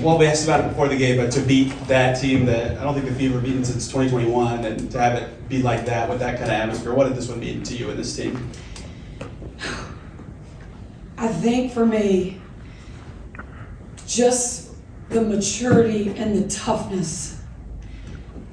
Well, we asked about it before the game, but to beat that team that I don't think the Fever have beaten since 2021, and to have it be like that with that kind of atmosphere, what did this one mean to you and this team? I think for me, just the maturity and the toughness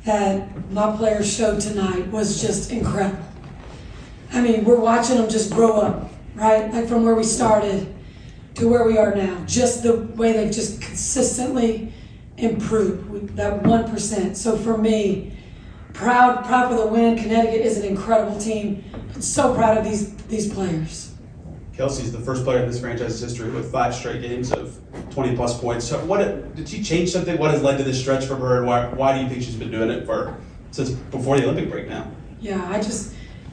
that my players showed tonight was just incredible. I mean, we're watching them just grow up, right? Like from where we started to where we are now. Just the way they've just consistently improved with that 1%. So for me, proud for the win. Connecticut is an incredible team. I'm so proud of these players. Kelsey's the first player in this franchise's history with 5 straight games of 20-plus points. So did she change something? What has led to this stretch for her, and why do you think she's been doing it since before the Olympic break now? Yeah,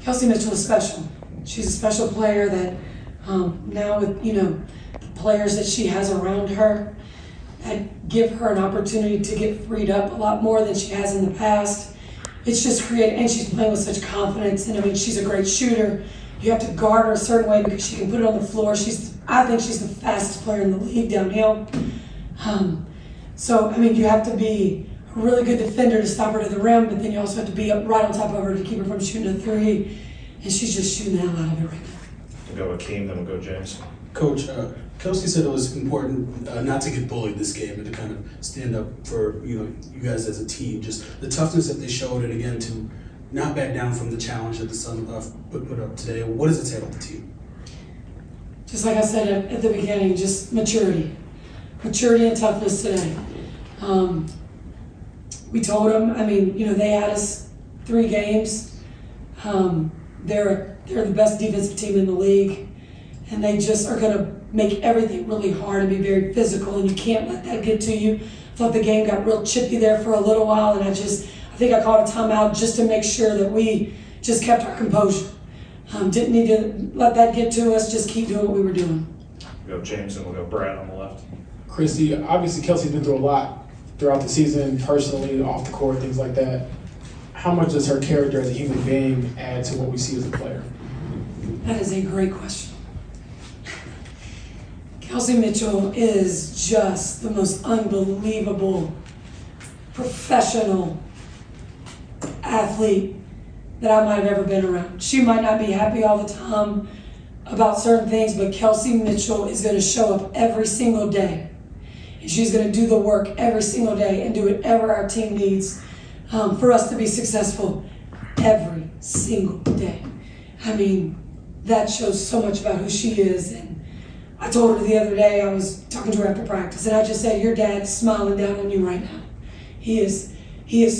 Kelsey Mitchell is special. She's a special player that now with, the players that she has around her that give her an opportunity to get freed up a lot more than she has in the past. It's just created, and she's playing with such confidence, and I mean, she's a great shooter. You have to guard her a certain way because she can put it on the floor. I think she's the fastest player in the league downhill. So, I mean, you have to be a really good defender to stop her to the rim, but then you also have to be up right on top of her to keep her from shooting a 3. And she's just shooting the hell out of it right now. We'll go with Keem, then we'll go James. Coach, Kelsey said it was important not to get bullied this game and to kind of stand up for you guys as a team. Just the toughness that they showed, and again to not back down from the challenge that the Sun put up today. What does it say about the team? Just like I said at the beginning, just maturity and toughness today. We told them. I mean, they had us 3 games. They're the best defensive team in the league, and they just are going to make everything really hard and be very physical, and you can't let that get to you. I thought the game got real chippy there for a little while, and I think I called a timeout just to make sure that we just kept our composure. Didn't need to let that get to us, just keep doing what we were doing. We'll go James, and we'll go Brad on the left. Christie, obviously Kelsey's been through a lot throughout the season, personally, off the court, things like that. How much does her character as a human being add to what we see as a player? That is a great question. Kelsey Mitchell is just the most unbelievable professional athlete that I might have ever been around. She might not be happy all the time about certain things, but Kelsey Mitchell is going to show up every single day. And she's going to do the work every single day and do whatever our team needs for us to be successful every single day. I mean, that shows so much about who she is. And I told her the other day, I was talking to her after practice, and I just said, your dad's smiling down on you right now. He is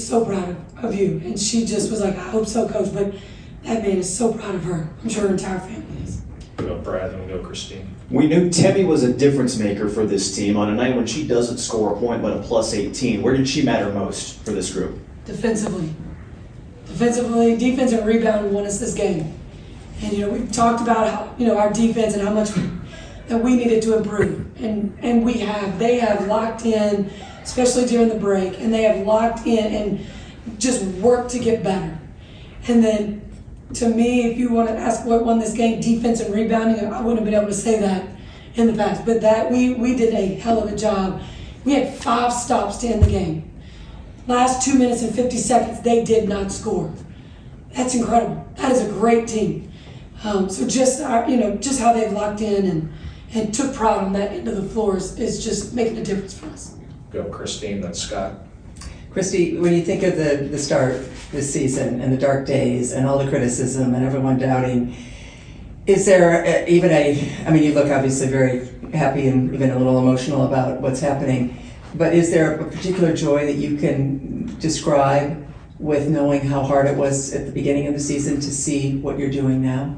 so proud of you. And she just was like, I hope so, Coach, but that man is so proud of her. I'm sure her entire family is. We'll go Brad, then we'll go Christine. We knew Temmie was a difference maker for this team on a night when she doesn't score a point but a plus 18. Where did she matter most for this group? Defensively, defense and rebound won us this game. And we've talked about how our defense and how much that we needed to improve, and they have locked in, especially during the break, and they have locked in and just worked to get better. And then, to me, if you want to ask what won this game, defense and rebounding, I wouldn't have been able to say that in the past. But that we did a hell of a job. We had 5 stops to end the game. Last 2 minutes and 50 seconds, they did not score. That's incredible. That is a great team. So just how they've locked in and took pride on that end of the floor is just making a difference for us. Go Christine, then Scott. Christie, when you think of the start this season and the dark days and all the criticism and everyone doubting, is there you look obviously very happy and even a little emotional about what's happening, but is there a particular joy that you can describe with knowing how hard it was at the beginning of the season to see what you're doing now?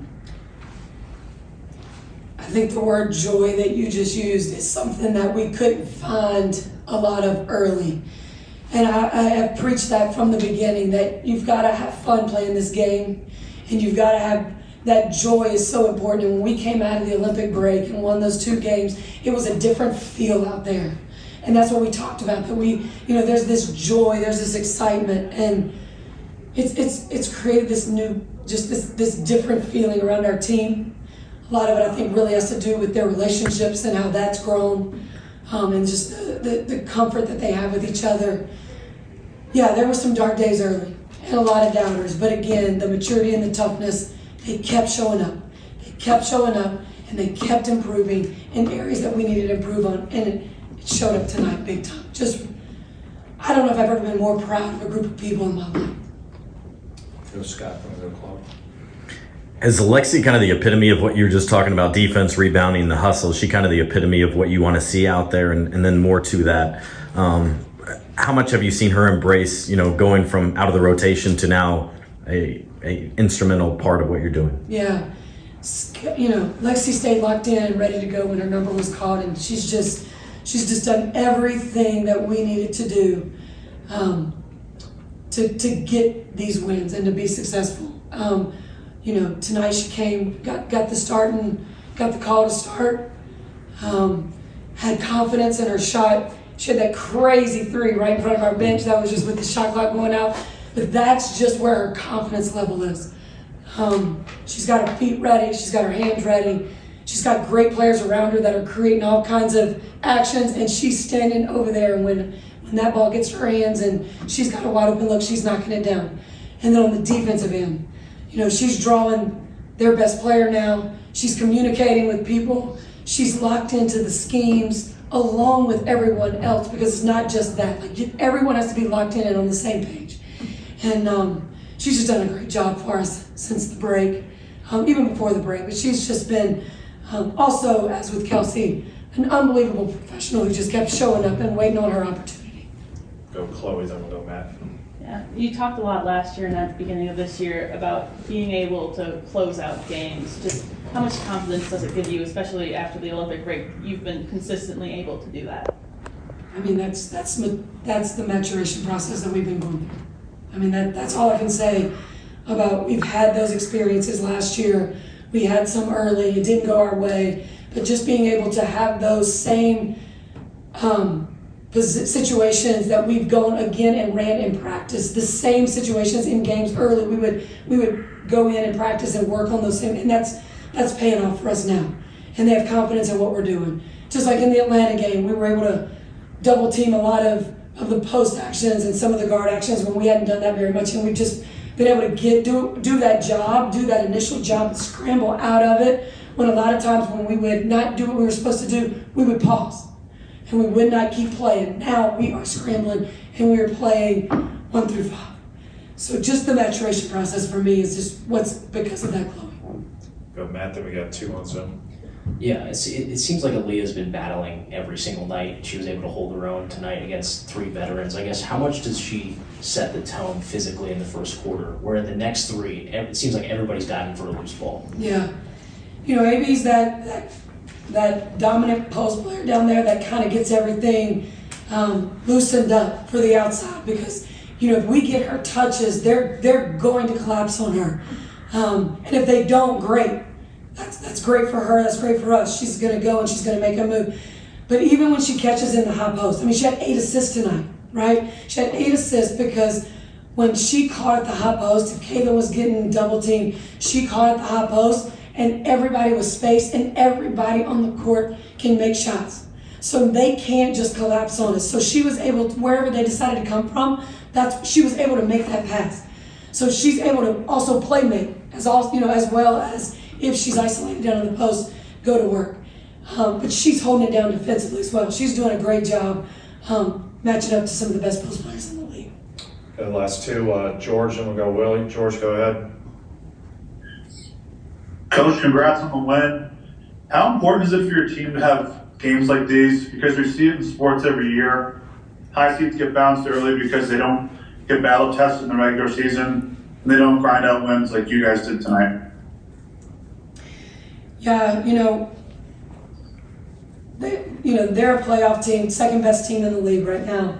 I think the word joy that you just used is something that we couldn't find a lot of early. And I have preached that from the beginning, that you've got to have fun playing this game, and you've got to have that joy is so important. And when we came out of the Olympic break and won those 2 games, it was a different feel out there. And that's what we talked about, that there's this joy, there's this excitement, and it's created this new, just this different feeling around our team. A lot of it, I think, really has to do with their relationships and how that's grown. and just the comfort that they have with each other. Yeah, there were some dark days early and a lot of doubters, but again, the maturity and the toughness, they kept showing up. They kept showing up, and they kept improving in areas that we needed to improve on, and it showed up tonight big time. Just, I don't know if I've ever been more proud of a group of people in my life. Go Scott, then we'll go Chloe. Is Alexi kind of the epitome of what you were just talking about, defense, rebounding, the hustle? Is she kind of the epitome of what you want to see out there? And then more to that, how much have you seen her embrace, going from out of the rotation to now a instrumental part of what you're doing? Yeah. Lexi stayed locked in and ready to go when her number was called, and she's just done everything that we needed to do to get these wins and to be successful. Tonight she came, got the start and got the call to start, had confidence in her shot. She had that crazy three right in front of our bench that was just with the shot clock going out. But that's just where her confidence level is. She's got her feet ready. She's got her hands ready. She's got great players around her that are creating all kinds of actions, and she's standing over there. And when that ball gets to her hands and she's got a wide open look, she's knocking it down. And then on the defensive end, she's drawing their best player now. She's communicating with people. She's locked into the schemes along with everyone else, because it's not just that. Everyone has to be locked in and on the same page. And she's just done a great job for us since the break, even before the break. But she's just been, also, as with Kelsey, an unbelievable professional who just kept showing up and waiting on her opportunity. Go Chloe, then we'll go Matt. Yeah, you talked a lot last year and at the beginning of this year about being able to close out games. Just how much confidence does it give you, especially after the Olympic break? You've been consistently able to do that. I mean, that's the maturation process that we've been going through. I mean, that's all I can say about. We've had those experiences last year. We had some early, it didn't go our way, but just being able to have those same situations that we've gone again and ran in practice, the same situations in games early, we would go in and practice and work on those same, and that's paying off for us now. And they have confidence in what we're doing. Just like in the Atlanta game, we were able to double team a lot of the post actions and some of the guard actions when we hadn't done that very much, and we've just been able to do that job, do that initial job, and scramble out of it, when a lot of times when we would not do what we were supposed to do, we would pause and we would not keep playing. Now we are scrambling and we are playing 1 through 5. So just the maturation process for me is just what's because of that, Chloe. Go Matt, then we got 2 on Zoom. Yeah, it seems like Aaliyah's been battling every single night. She was able to hold her own tonight against 3 veterans. I guess, how much does she set the tone physically in the first quarter, where in the next 3, it seems like everybody's diving for a loose ball? Yeah. AB's that dominant post player down there that kind of gets everything loosened up for the outside, because, if we get her touches, they're going to collapse on her. And if they don't, great. That's great for her, that's great for us. She's going to go and she's going to make a move. But even when she catches in the high post, she had 8 assists tonight, right? She had 8 assists because when she caught at the high post, if Kayla was getting double teamed, she caught at the high post and everybody was spaced and everybody on the court can make shots. So they can't just collapse on us. So she was able to, wherever they decided to come from, she was able to make that pass. So she's able to also play make as well as if she's isolated down on the post, go to work. But she's holding it down defensively as well. She's doing a great job matching up to some of the best post players in the league. The last 2, George, and we'll go Willie. George, go ahead. Coach, congrats on the win. How important is it for your team to have games like these? Because we see it in sports every year. High seeds get bounced early because they don't get battle tested in the regular season, and they don't grind out wins like you guys did tonight. Yeah, they're a playoff team, second best team in the league right now.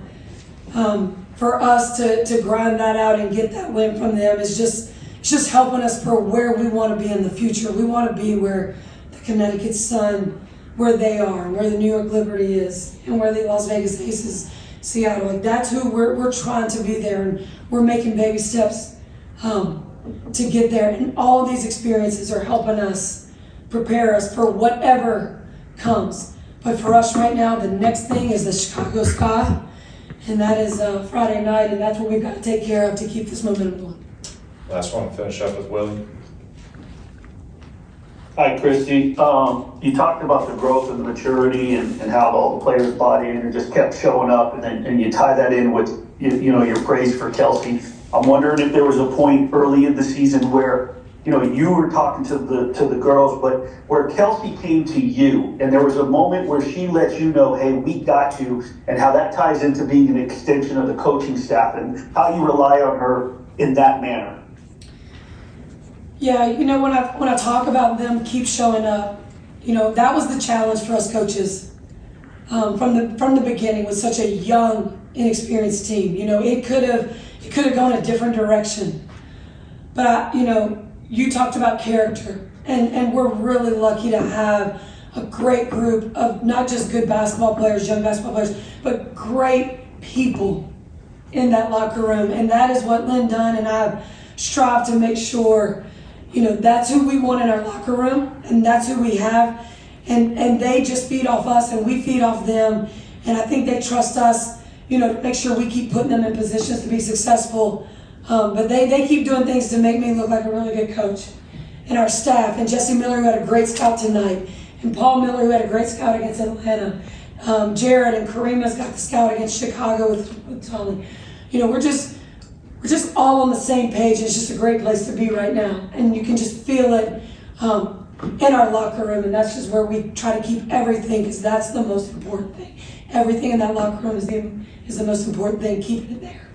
For us to grind that out and get that win from them is just helping us for where we want to be in the future. We want to be where the Connecticut Sun, where they are, where the New York Liberty is, and where the Las Vegas Aces, Seattle. That's who we're trying to be there, and we're making baby steps to get there. And all these experiences are helping us prepare us for whatever comes. But for us right now, the next thing is the Chicago Sky, and that is Friday night, and that's what we've got to take care of to keep this momentum going. Last one, finish up with Willie. Hi, Christie. You talked about the growth and the maturity and how all the players bought in and just kept showing up, and you tie that in with your praise for Kelsey. I'm wondering if there was a point early in the season where you were talking to the girls, but where Kelsey came to you, and there was a moment where she let you know, hey, we got you, and how that ties into being an extension of the coaching staff and how you rely on her in that manner. Yeah, when I talk about them keep showing up, that was the challenge for us coaches from the beginning with such a young, inexperienced team. It could have gone a different direction, but you talked about character, and we're really lucky to have a great group of not just good basketball players, young basketball players, but great people in that locker room, and that is what Lynn Dunn and I have strived to make sure. That's who we want in our locker room, and that's who we have, and they just feed off us, and we feed off them, and I think they trust us, to make sure we keep putting them in positions to be successful, but they keep doing things to make me look like a really good coach, and our staff, and Jesse Miller, who had a great scout tonight, and Paul Miller, who had a great scout against Atlanta, Jared and Karima's got the scout against Chicago with Tony. We're just all on the same page. It's just a great place to be right now. And you can just feel it in our locker room. And that's just where we try to keep everything, because that's the most important thing. Everything in that locker room is the most important thing, keeping it there.